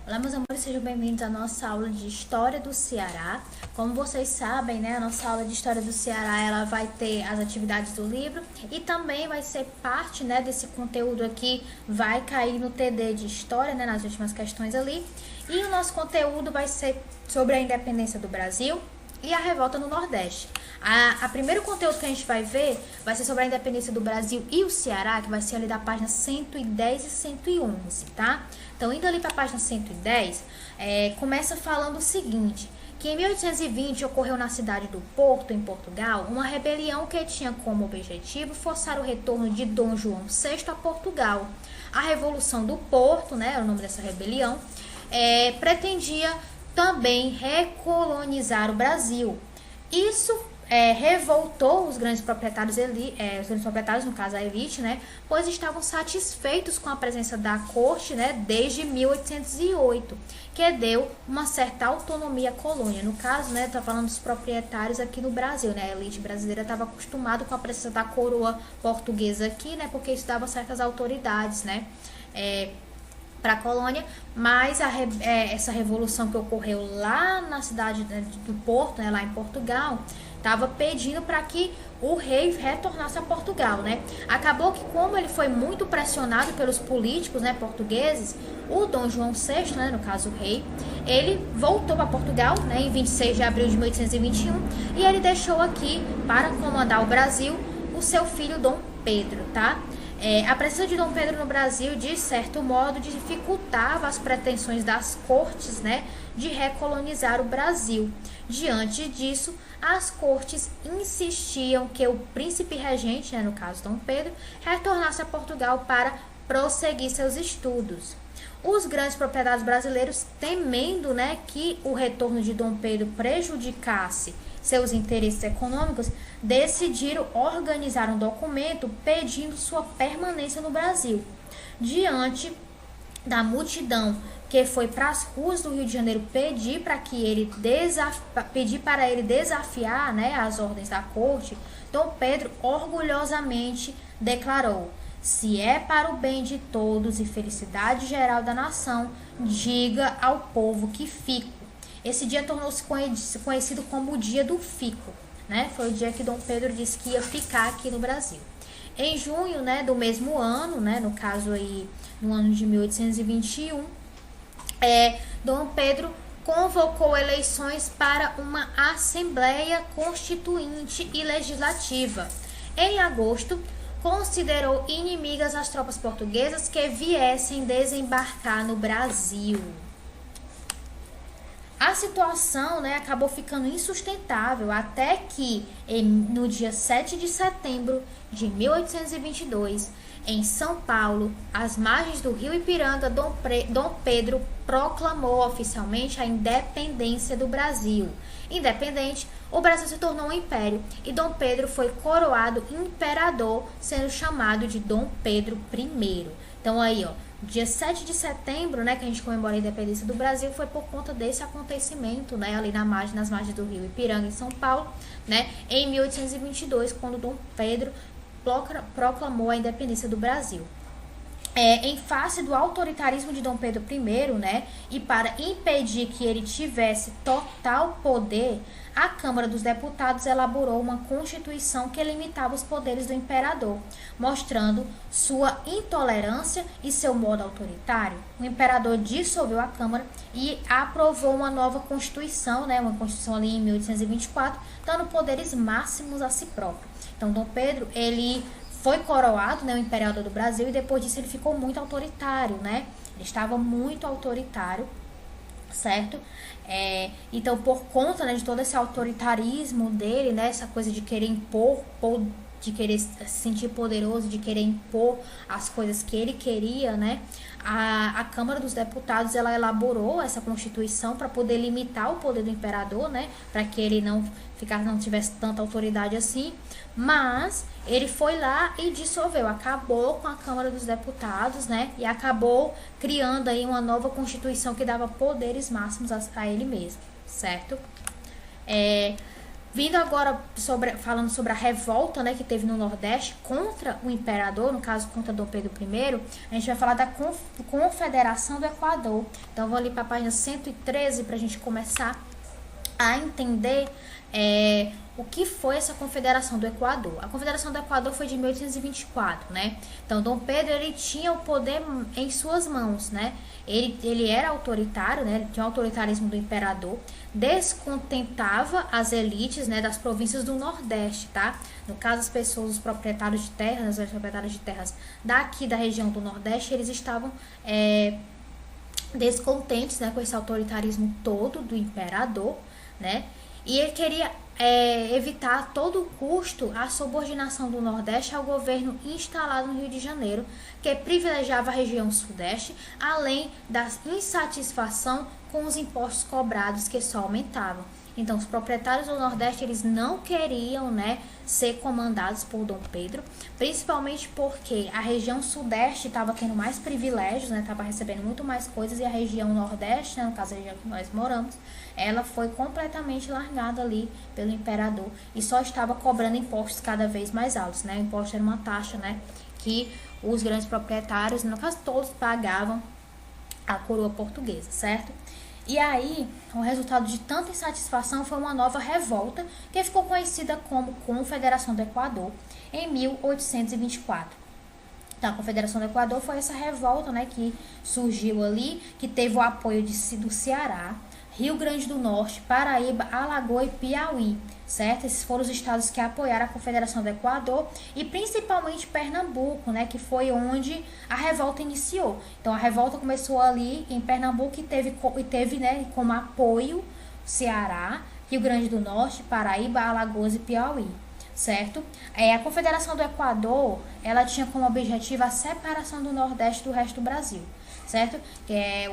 Olá, meus amores, sejam bem-vindos à nossa aula de História do Ceará. Como vocês sabem, né, a nossa aula de História do Ceará, ela vai ter as atividades do livro e também vai ser parte, né, desse conteúdo aqui, vai cair no TD de História, né, nas últimas questões ali. E o nosso conteúdo vai ser sobre a independência do Brasil e a revolta no Nordeste. A primeiro conteúdo que a gente vai ver vai ser sobre a independência do Brasil e o Ceará, que vai ser ali da página 110 e 111, tá? Então, indo ali para a página 110, começa falando o seguinte, que em 1820 ocorreu na cidade do Porto, em Portugal, uma rebelião que tinha como objetivo forçar o retorno de Dom João VI a Portugal. A Revolução do Porto, né, é o nome dessa rebelião, pretendia também recolonizar o Brasil. Isso revoltou os grandes proprietários, no caso a elite, né, pois estavam satisfeitos com a presença da corte, né, desde 1808, que deu uma certa autonomia à colônia. No caso, né, tá falando dos proprietários aqui no Brasil, né, a elite brasileira estava acostumada com a presença da coroa portuguesa aqui, né, porque isso dava certas autoridades, né, para a colônia, mas essa revolução que ocorreu lá na cidade do Porto, né, lá em Portugal, estava pedindo para que o rei retornasse a Portugal, né? Acabou que, como ele foi muito pressionado pelos políticos, né, portugueses, o Dom João VI, né, no caso o rei, ele voltou para Portugal, né, em 26 de abril de 1821, e ele deixou aqui, para comandar o Brasil, o seu filho Dom Pedro, tá? A presença de Dom Pedro no Brasil, de certo modo, dificultava as pretensões das cortes, né, de recolonizar o Brasil. Diante disso, as cortes insistiam que o príncipe regente, né, no caso Dom Pedro, retornasse a Portugal para prosseguir seus estudos. Os grandes proprietários brasileiros, temendo, né, que o retorno de Dom Pedro prejudicasse seus interesses econômicos, decidiram organizar um documento pedindo sua permanência no Brasil. Diante da multidão que foi para as ruas do Rio de Janeiro pedir para ele desafiar, né, as ordens da corte, Dom Pedro orgulhosamente declarou: se é para o bem de todos e felicidade geral da nação, diga ao povo que fico. Esse dia tornou-se conhecido como o Dia do Fico, né? Foi o dia que Dom Pedro disse que ia ficar aqui no Brasil. Em junho, né, do mesmo ano, né, no caso aí, no ano de 1821, Dom Pedro convocou eleições para uma Assembleia Constituinte e Legislativa. Em agosto, considerou inimigas as tropas portuguesas que viessem desembarcar no Brasil. A situação, né, acabou ficando insustentável até que, no dia 7 de setembro de 1822, em São Paulo, às margens do rio Ipiranga, Dom Pedro proclamou oficialmente a independência do Brasil. Independente, o Brasil se tornou um império e Dom Pedro foi coroado imperador, sendo chamado de Dom Pedro I. Então aí, ó, dia 7 de setembro, né, que a gente comemora a independência do Brasil, foi por conta desse acontecimento, né, ali nas margens do rio Ipiranga, em São Paulo, né, em 1822, quando Dom Pedro proclamou a independência do Brasil. Em face do autoritarismo de Dom Pedro I, né, e para impedir que ele tivesse total poder, a Câmara dos Deputados elaborou uma constituição que limitava os poderes do imperador, mostrando sua intolerância e seu modo autoritário. O imperador dissolveu a Câmara e aprovou uma nova constituição, né, uma constituição ali em 1824, dando poderes máximos a si próprio. Então, Dom Pedro, ele foi coroado, né, o imperador do Brasil, e depois disso ele ficou muito autoritário, né? Ele estava muito autoritário, certo? Então, por conta, né, de todo esse autoritarismo dele, né, essa coisa de querer impor, de querer se sentir poderoso, de querer impor as coisas que ele queria, né? A Câmara dos Deputados, ela elaborou essa constituição para poder limitar o poder do imperador, né? Para que ele não tivesse tanta autoridade assim, mas ele foi lá e dissolveu, acabou com a Câmara dos Deputados, né? E acabou criando aí uma nova constituição que dava poderes máximos a ele mesmo, certo? Vindo agora falando sobre a revolta, né, que teve no Nordeste contra o imperador, no caso contra Dom Pedro I, a gente vai falar da Confederação do Equador. Então, vou ali para a página 113 para a gente começar a entender o que foi essa Confederação do Equador. A Confederação do Equador foi de 1824, né? Então, Dom Pedro, ele tinha o poder em suas mãos, né? Ele era autoritário, né? Ele tinha o autoritarismo do imperador, descontentava as elites, né, das províncias do Nordeste, tá? No caso, as pessoas, os proprietários de terras, os proprietários de terras daqui da região do Nordeste, eles estavam descontentes, né, com esse autoritarismo todo do imperador, né? E ele queria evitar a todo custo a subordinação do Nordeste ao governo instalado no Rio de Janeiro, que privilegiava a região Sudeste, além da insatisfação com os impostos cobrados, que só aumentavam. Então, os proprietários do Nordeste, eles não queriam, né, ser comandados por Dom Pedro, principalmente porque a região Sudeste estava tendo mais privilégios, né, estava recebendo muito mais coisas, e a região Nordeste, né, no caso a região que nós moramos, ela foi completamente largada ali pelo imperador e só estava cobrando impostos cada vez mais altos, né? O imposto era uma taxa, né, que os grandes proprietários, no caso todos, pagavam à coroa portuguesa, certo? E aí, o resultado de tanta insatisfação foi uma nova revolta que ficou conhecida como Confederação do Equador em 1824. Então, a Confederação do Equador foi essa revolta, né, que surgiu ali, que teve o apoio do Ceará, Rio Grande do Norte, Paraíba, Alagoas e Piauí, certo? Esses foram os estados que apoiaram a Confederação do Equador e principalmente Pernambuco, né, que foi onde a revolta iniciou. Então, a revolta começou ali em Pernambuco e teve, né, como apoio Ceará, Rio Grande do Norte, Paraíba, Alagoas e Piauí, certo? A Confederação do Equador, ela tinha como objetivo a separação do Nordeste do resto do Brasil, certo?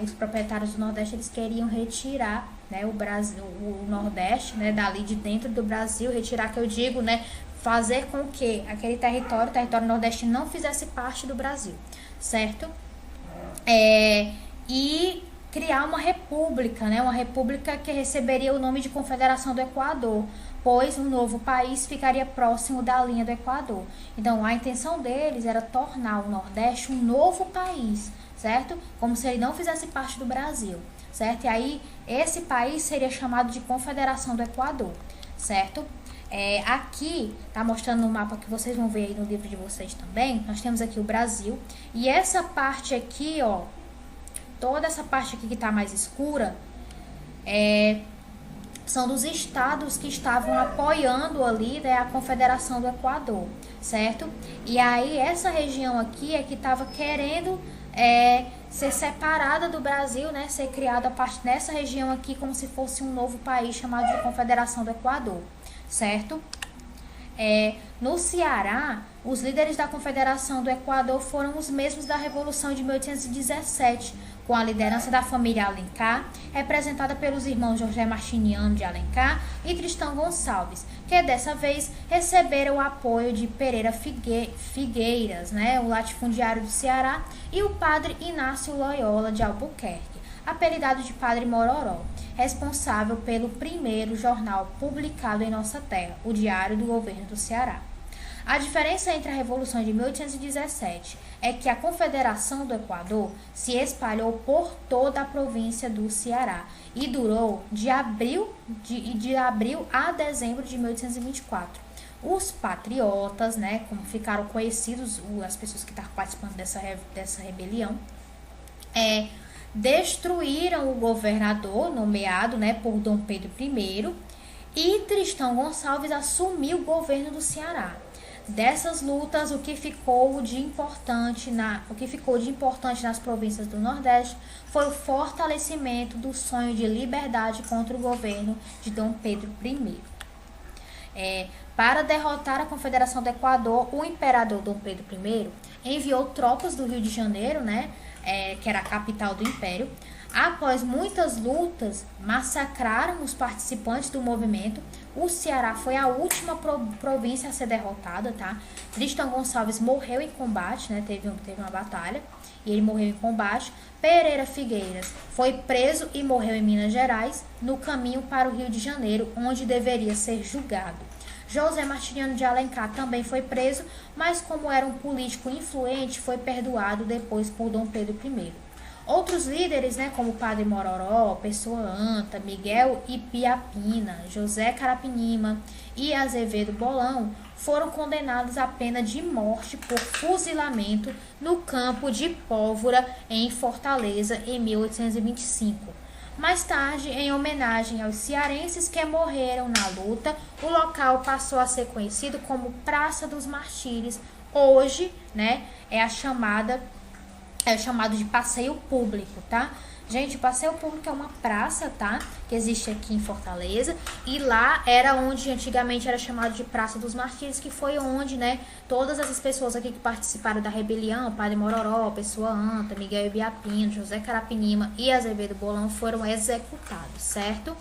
Os proprietários do Nordeste, eles queriam retirar, né, o Nordeste, né, dali de dentro do Brasil, retirar, que eu digo, né, fazer com que aquele território nordeste não fizesse parte do Brasil, certo? E criar uma república, né, uma república que receberia o nome de Confederação do Equador, pois um novo país ficaria próximo da linha do Equador. Então, a intenção deles era tornar o Nordeste um novo país, certo? Como se ele não fizesse parte do Brasil, certo? E aí, esse país seria chamado de Confederação do Equador, certo? Aqui, tá mostrando no mapa que vocês vão ver aí no livro de vocês também, nós temos aqui o Brasil, e essa parte aqui, ó, toda essa parte aqui que tá mais escura, são dos estados que estavam apoiando ali, né, a Confederação do Equador, certo? E aí, essa região aqui é que estava querendo ser separada do Brasil, né, ser criada a parte nessa região aqui como se fosse um novo país chamado de Confederação do Equador, certo? No Ceará, os líderes da Confederação do Equador foram os mesmos da Revolução de 1817, com a liderança da família Alencar, representada pelos irmãos José Martiniano de Alencar e Tristão Gonçalves, que dessa vez receberam o apoio de Pereira Figueiras, né, o latifundiário do Ceará, e o padre Inácio Loyola de Albuquerque, apelidado de Padre Mororó, responsável pelo primeiro jornal publicado em nossa terra, o Diário do Governo do Ceará. A diferença entre a Revolução de 1817 é que a Confederação do Equador se espalhou por toda a província do Ceará e durou de abril a dezembro de 1824. Os patriotas, né, como ficaram conhecidos, as pessoas que estavam participando dessa rebelião, destruíram o governador nomeado, né, por Dom Pedro I, e Tristão Gonçalves assumiu o governo do Ceará. Dessas lutas, o que ficou de importante nas províncias do Nordeste foi o fortalecimento do sonho de liberdade contra o governo de Dom Pedro I. Para derrotar a Confederação do Equador, o imperador Dom Pedro I enviou tropas do Rio de Janeiro, né, que era a capital do império, Após muitas lutas, massacraram os participantes do movimento. O Ceará foi a última província a ser derrotada, tá? Tristão Gonçalves morreu em combate, né? Teve uma batalha e ele morreu em combate. Pereira Figueiras foi preso e morreu em Minas Gerais, no caminho para o Rio de Janeiro, onde deveria ser julgado. José Martiniano de Alencar também foi preso, mas como era um político influente, foi perdoado depois por Dom Pedro I. Outros líderes, né, como Padre Mororó, Pessoa Anta, Miguel Ipiapina, José Carapinima e Azevedo Bolão, foram condenados à pena de morte por fuzilamento no campo de Pólvora, em Fortaleza, em 1825. Mais tarde, em homenagem aos cearenses que morreram na luta, o local passou a ser conhecido como Praça dos Martírios. Hoje, né, é chamado de passeio público, tá? Gente, o passeio público é uma praça, tá? Que existe aqui em Fortaleza. E lá era onde antigamente era chamado de Praça dos Martírios, que foi onde, né, todas essas pessoas aqui que participaram da rebelião, Padre Mororó, Pessoa Anta, Miguel Ibiapino, José Carapinima e Azevedo Bolão, foram executados, certo?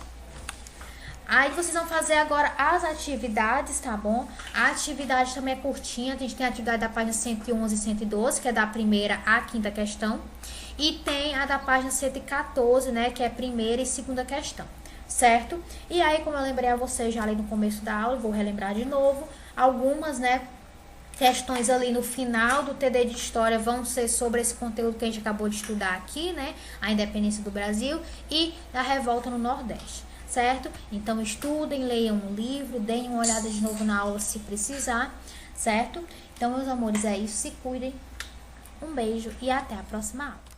Aí vocês vão fazer agora as atividades, tá bom? A atividade também é curtinha, a gente tem a atividade da página 111 e 112, que é da primeira à quinta questão. E tem a da página 114, né, que é a primeira e segunda questão, certo? E aí, como eu lembrei a vocês já ali no começo da aula, vou relembrar de novo, algumas, né, questões ali no final do TD de História vão ser sobre esse conteúdo que a gente acabou de estudar aqui, né, a independência do Brasil e a revolta no Nordeste. Certo? Então, estudem, leiam o livro, deem uma olhada de novo na aula se precisar, certo? Então, meus amores, é isso. Se cuidem. Um beijo e até a próxima aula.